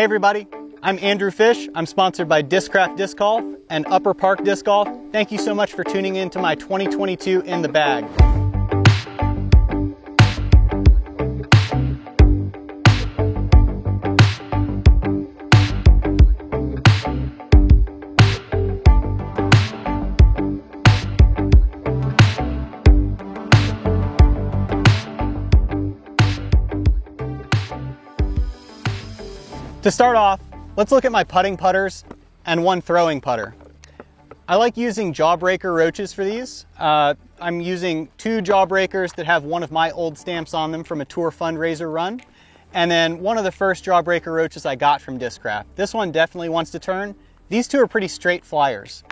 Hey everybody, I'm Andrew Fish. I'm sponsored by Discraft Disc Golf and Upper Park Disc Golf. Thank you so much for tuning in to my 2022 In the Bag. To start off, let's look at my putting putters and one throwing putter. I like using Jawbreaker Roaches for these. I'm using two Jawbreakers that have one of my old stamps on them from a tour fundraiser run, and then one of the first Jawbreaker Roaches I got from Discraft. This one definitely wants to turn. These two are pretty straight flyers.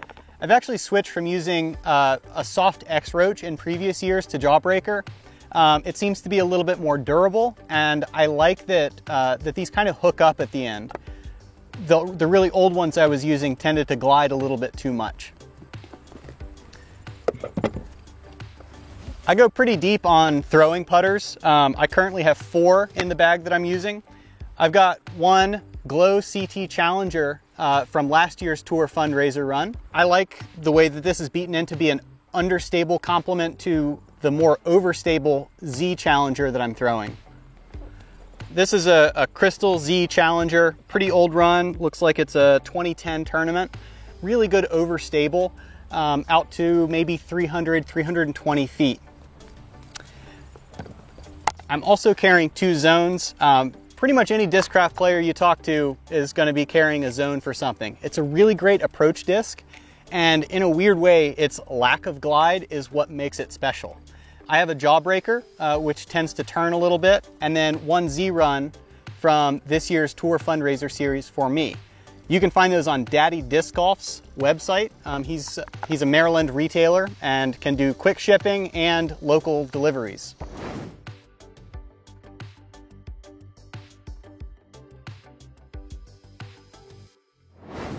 I've actually switched from using a soft X Roach in previous years to Jawbreaker. It seems to be a little bit more durable, and I like that that these kind of hook up at the end. The really old ones I was using tended to glide a little bit too much. I go pretty deep on throwing putters. I currently have 4 in the bag that I'm using. I've got one Glow CT Challenger from last year's tour fundraiser run. I like the way that this is beaten in to be an understable complement to the more overstable Z Challenger that I'm throwing. This is a Crystal Z Challenger, pretty old run, looks like it's a 2010 tournament. Really good overstable, out to maybe 300, 320 feet. I'm also carrying 2 zones. Pretty much any Discraft player you talk to is going to be carrying a zone for something. It's a really great approach disc, and in a weird way, its lack of glide is what makes it special. I have a Jawbreaker, which tends to turn a little bit, and then one Z Run from this year's Tour Fundraiser series for me. You can find those on Daddy Disc Golf's website. He's a Maryland retailer and can do quick shipping and local deliveries.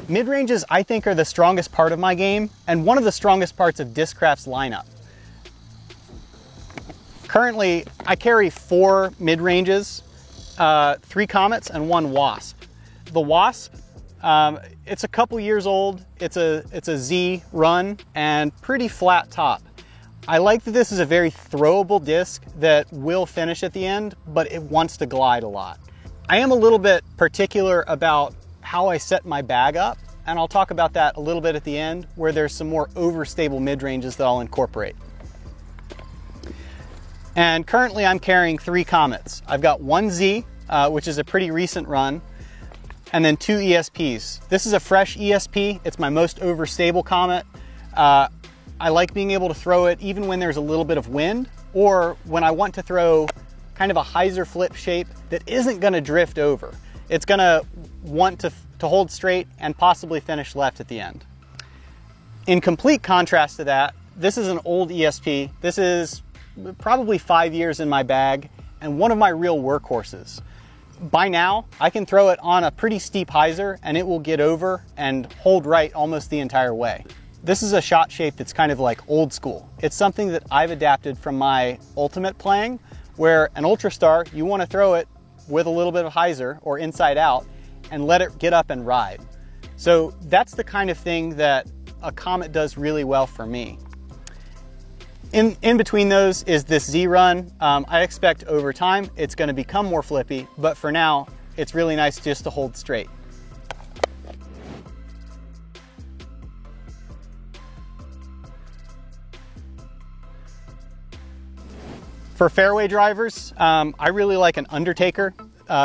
Mid-ranges, I think, are the strongest part of my game and one of the strongest parts of Discraft's lineup. Currently, I carry 4 mid-ranges, 3 Comets and 1 Wasp. The Wasp, it's a couple years old. It's a Z run and pretty flat top. I like that this is a very throwable disc that will finish at the end, but it wants to glide a lot. I am a little bit particular about how I set my bag up, and I'll talk about that a little bit at the end, where there's some more overstable mid-ranges that I'll incorporate. And currently I'm carrying 3 Comets. I've got 1 Z, which is a pretty recent run, and then 2 ESPs. This is a fresh ESP. It's my most overstable Comet. I like being able to throw it even when there's a little bit of wind, or when I want to throw kind of a hyzer flip shape that isn't gonna drift over. It's gonna want to hold straight and possibly finish left at the end. In complete contrast to that, this is an old ESP. This is probably 5 years in my bag and one of my real workhorses. By now, I can throw it on a pretty steep hyzer and it will get over and hold right almost the entire way. This is a shot shape that's kind of like old school. It's something that I've adapted from my ultimate playing, where an Ultra Star, you want to throw it with a little bit of hyzer or inside out and let it get up and ride. So that's the kind of thing that a Comet does really well for me. In between those is this Z Run. I expect over time it's going to become more flippy, but for now it's really nice just to hold straight. For fairway drivers, I really like an Undertaker.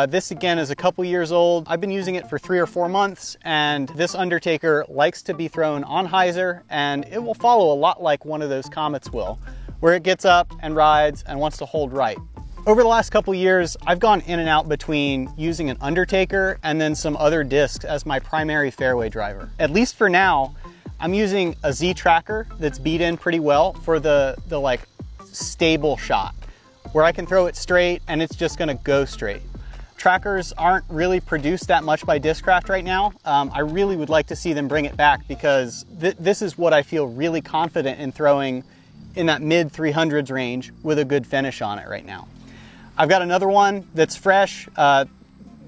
This again is a couple years old. I've been using it for 3 or 4 months, and this Undertaker likes to be thrown on hyzer, and it will follow a lot like one of those Comets will, where it gets up and rides and wants to hold right. Over the last couple years, I've gone in and out between using an Undertaker and then some other discs as my primary fairway driver. At least for now, I'm using a Z Tracker that's beat in pretty well for the like stable shot, where I can throw it straight and it's just gonna go straight. Trackers aren't really produced that much by Discraft right now. I really would like to see them bring it back, because this is what I feel really confident in throwing in that mid 300s range with a good finish on it right now. I've got another one that's fresh,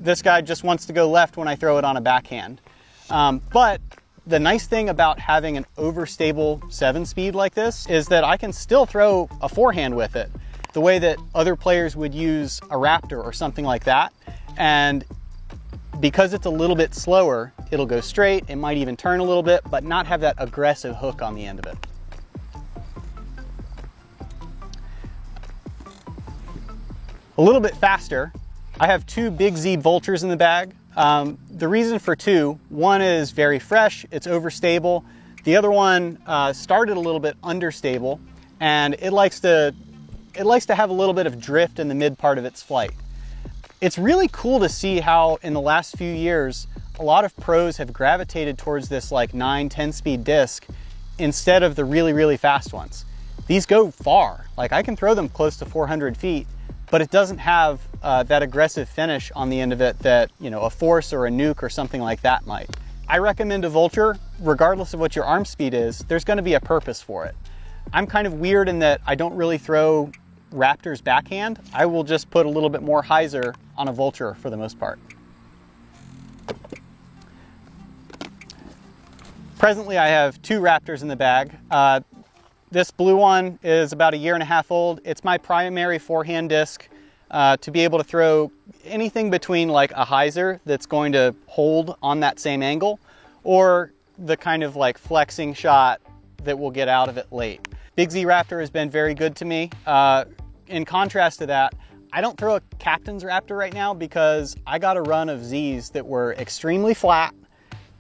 this guy just wants to go left when I throw it on a backhand. But the nice thing about having an overstable 7-speed like this is that I can still throw a forehand with it, the way that other players would use a Raptor or something like that. And because it's a little bit slower, it'll go straight, it might even turn a little bit, but not have that aggressive hook on the end of it. A little bit faster, I have 2 Big Z Vultures in the bag. The reason for 2, one is very fresh, it's overstable. The other one started a little bit understable, and it likes to have a little bit of drift in the mid part of its flight. It's really cool to see how in the last few years, a lot of pros have gravitated towards this like 9-10 speed disc instead of the really, really fast ones. These go far. Like I can throw them close to 400 feet, but it doesn't have that aggressive finish on the end of it that, you know, a Force or a Nuke or something like that might. I recommend a Vulture, regardless of what your arm speed is, there's gonna be a purpose for it. I'm kind of weird in that I don't really throw Raptors backhand. I will just put a little bit more hyzer on a Vulture for the most part. Presently, I have 2 Raptors in the bag. This blue one is about 1.5 years old. It's my primary forehand disc to be able to throw anything between like a hyzer that's going to hold on that same angle, or the kind of like flexing shot that will get out of it late. Big Z Raptor has been very good to me. In contrast to that, I don't throw a Captain's Raptor right now because I got a run of Zs that were extremely flat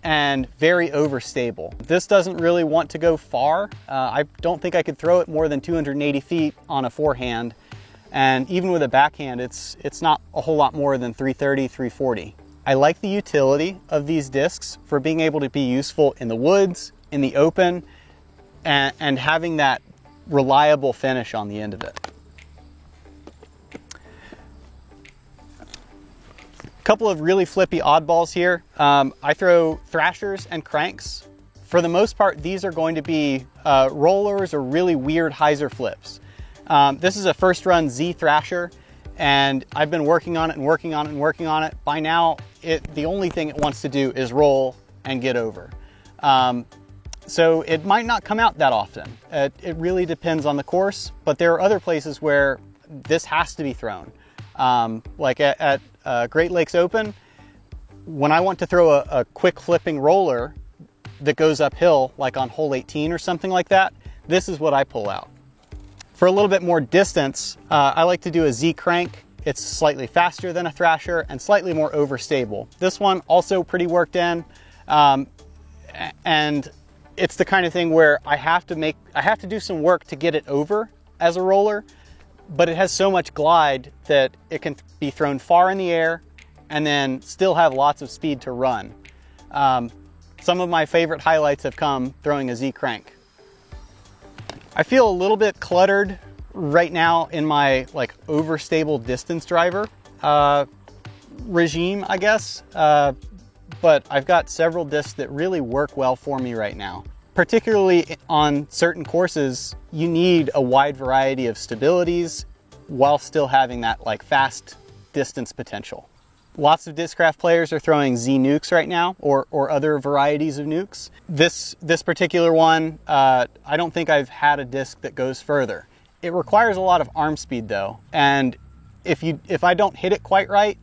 and very overstable. This doesn't really want to go far. I don't think I could throw it more than 280 feet on a forehand. And even with a backhand, it's not a whole lot more than 330, 340. I like the utility of these discs for being able to be useful in the woods, in the open, and having that reliable finish on the end of it. Couple of really flippy oddballs here. I throw Thrashers and Cranks. For the most part, these are going to be rollers or really weird hyzer flips. This is a first run Z Thrasher, and I've been working on it and working on it and working on it. By now, the only thing it wants to do is roll and get over. So it might not come out that often. It really depends on the course, but there are other places where this has to be thrown. Like at Great Lakes Open, when I want to throw a quick flipping roller that goes uphill, like on hole 18 or something like that, this is what I pull out. For a little bit more distance, I like to do a Z Crank. It's slightly faster than a Thrasher and slightly more overstable. This one also pretty worked in, and it's the kind of thing where I have to do some work to get it over as a roller, but it has so much glide that it can be thrown far in the air and then still have lots of speed to run. Some of my favorite highlights have come throwing a Z Crank. I feel a little bit cluttered right now in my like overstable distance driver regime, I guess, but I've got several discs that really work well for me right now. Particularly on certain courses, you need a wide variety of stabilities while still having that like fast distance potential. Lots of Discraft players are throwing Z Nukes right now, or other varieties of nukes. This particular one, I don't think I've had a disc that goes further. It requires a lot of arm speed though, and if I don't hit it quite right,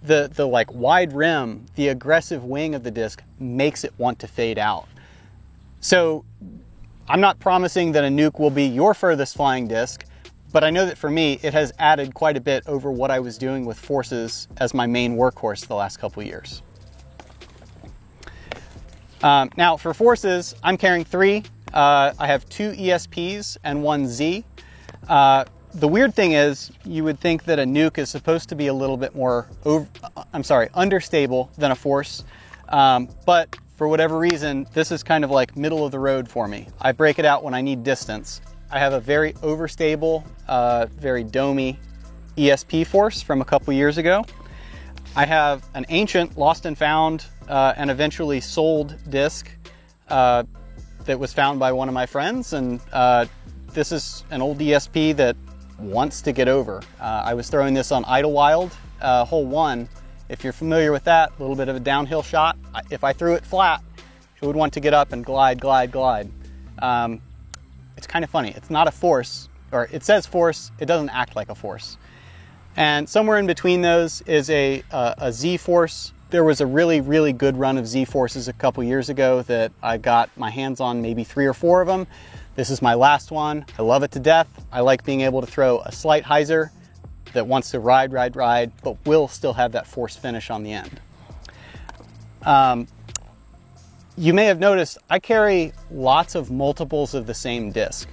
the like wide rim, the aggressive wing of the disc makes it want to fade out. So I'm not promising that a Nuke will be your furthest flying disc, but I know that for me, it has added quite a bit over what I was doing with Forces as my main workhorse the last couple of years. Now for Forces, I'm carrying 3. I have 2 ESPs and 1 Z. The weird thing is, you would think that a Nuke is supposed to be a little bit more, understable than a Force, but for whatever reason, this is kind of like middle of the road for me. I break it out when I need distance. I have a very overstable, very domey ESP Force from a couple years ago. I have an ancient lost and found and eventually sold disc that was found by one of my friends, and this is an old ESP that wants to get over. I was throwing this on Idlewild, hole 1, If you're familiar with that, a little bit of a downhill shot. If I threw it flat, it would want to get up and glide, glide, glide. It's kind of funny. It's not a force, or it says force, it doesn't act like a force. And somewhere in between those is a Z-force. There was a really, really good run of Z-forces a couple years ago that I got my hands on, maybe 3 or 4 of them. This is my last one. I love it to death. I like being able to throw a slight hyzer that wants to ride, ride, ride, but will still have that force finish on the end. You may have noticed I carry lots of multiples of the same disc.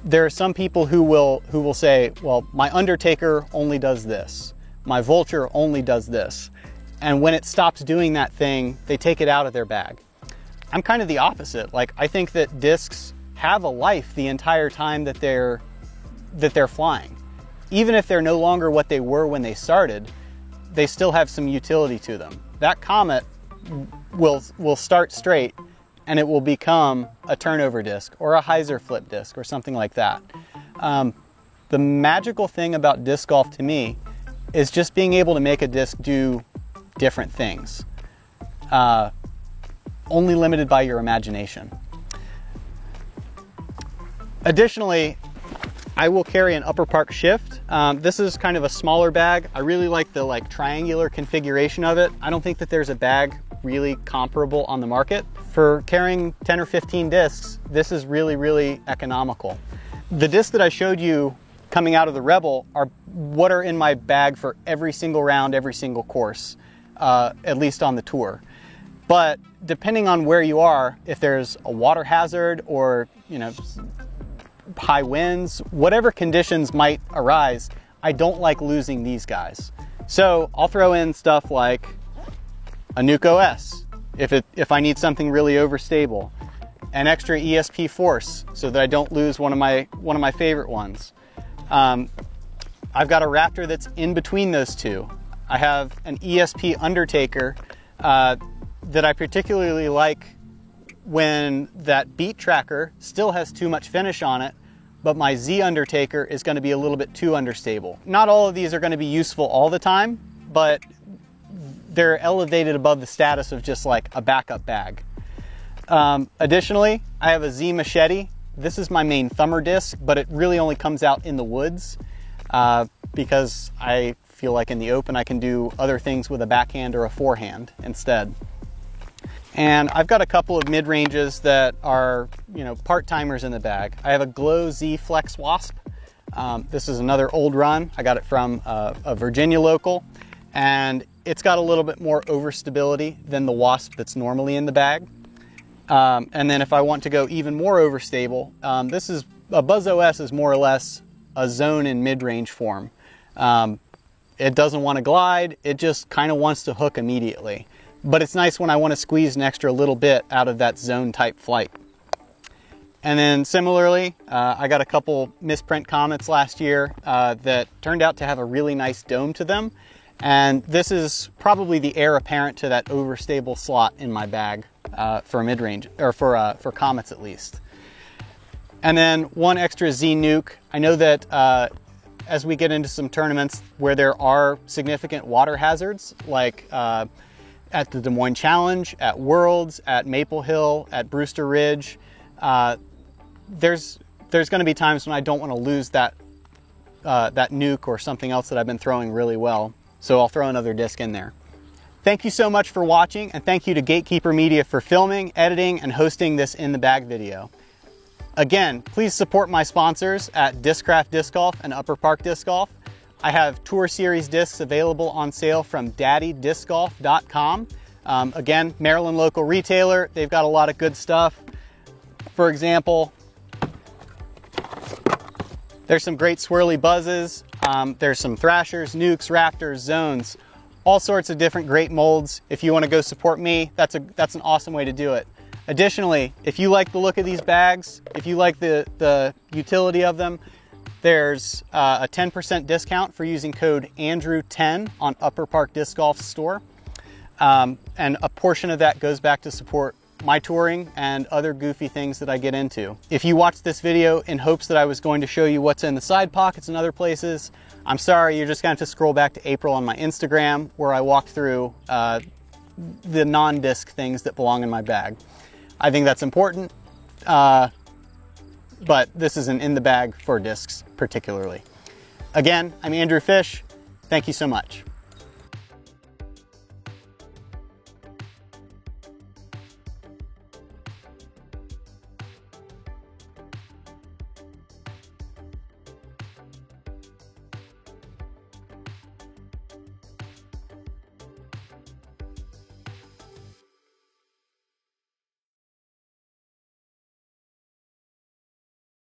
There are some people who will say, well, my Undertaker only does this. My Vulture only does this. And when it stops doing that thing, they take it out of their bag. I'm kind of the opposite. Like, I think that discs have a life the entire time that they're flying. Even if they're no longer what they were when they started, they still have some utility to them. That Comet will start straight and it will become a turnover disc or a hyzer flip disc or something like that. The magical thing about disc golf to me is just being able to make a disc do different things, only limited by your imagination. Additionally, I will carry an Upper Park Shift. This is kind of a smaller bag. I really like the triangular configuration of it. I don't think that there's a bag really comparable on the market. For carrying 10 or 15 discs, this is really, really economical. The discs that I showed you coming out of the Rebel are what are in my bag for every single round, every single course, at least on the tour. But depending on where you are, if there's a water hazard or, high winds, whatever conditions might arise, I don't like losing these guys. So I'll throw in stuff like a Nuke OS if I need something really overstable, an extra ESP Force so that I don't lose one of my favorite ones. I've got a Raptor that's in between those two. I have an ESP Undertaker that I particularly like when that beat tracker still has too much finish on it, but my Z Undertaker is going to be a little bit too understable. Not all of these are going to be useful all the time, but they're elevated above the status of just like a backup bag. Additionally, I have a Z Machete. This is my main thumber disc, but it really only comes out in the woods because I feel like in the open I can do other things with a backhand or a forehand instead. And I've got a couple of mid-ranges that are, part-timers in the bag. I have a Glow Z Flex Wasp. This is another old run. I got it from a Virginia local, and it's got a little bit more overstability than the Wasp that's normally in the bag. And then if I want to go even more overstable, this is a Buzz OS is more or less a zone in mid-range form. It doesn't want to glide. It just kind of wants to hook immediately. But it's nice when I want to squeeze an extra little bit out of that zone type flight. And then similarly, I got a couple misprint Comets last year that turned out to have a really nice dome to them. And this is probably the heir apparent to that overstable slot in my bag for mid-range, or for Comets at least. And then one extra Z Nuke. I know that as we get into some tournaments where there are significant water hazards, like at the Des Moines Challenge, at Worlds, at Maple Hill, at Brewster Ridge, there's going to be times when I don't want to lose that nuke or something else that I've been throwing really well. So I'll throw another disc in there. Thank you so much for watching, and thank you to Gatekeeper Media for filming, editing, and hosting this In the Bag video. Again, please support my sponsors at Discraft Disc Golf and Upper Park Disc Golf. I have Tour Series discs available on sale from daddydiscgolf.com. Again, Maryland local retailer. They've got a lot of good stuff. For example, there's some great swirly buzzes. There's some Thrashers, Nukes, Raptors, Zones, all sorts of different great molds. If you want to go support me, that's an awesome way to do it. Additionally, if you like the look of these bags, if you like the utility of them, there's a 10% discount for using code Andrew10 on Upper Park Disc Golf store. And a portion of that goes back to support my touring and other goofy things that I get into. If you watched this video in hopes that I was going to show you what's in the side pockets and other places, I'm sorry, you're just going to have to scroll back to April on my Instagram, where I walked through the non-disc things that belong in my bag. I think that's important, but this isn't in the bag for discs particularly. Again, I'm Andrew Fish. Thank you so much.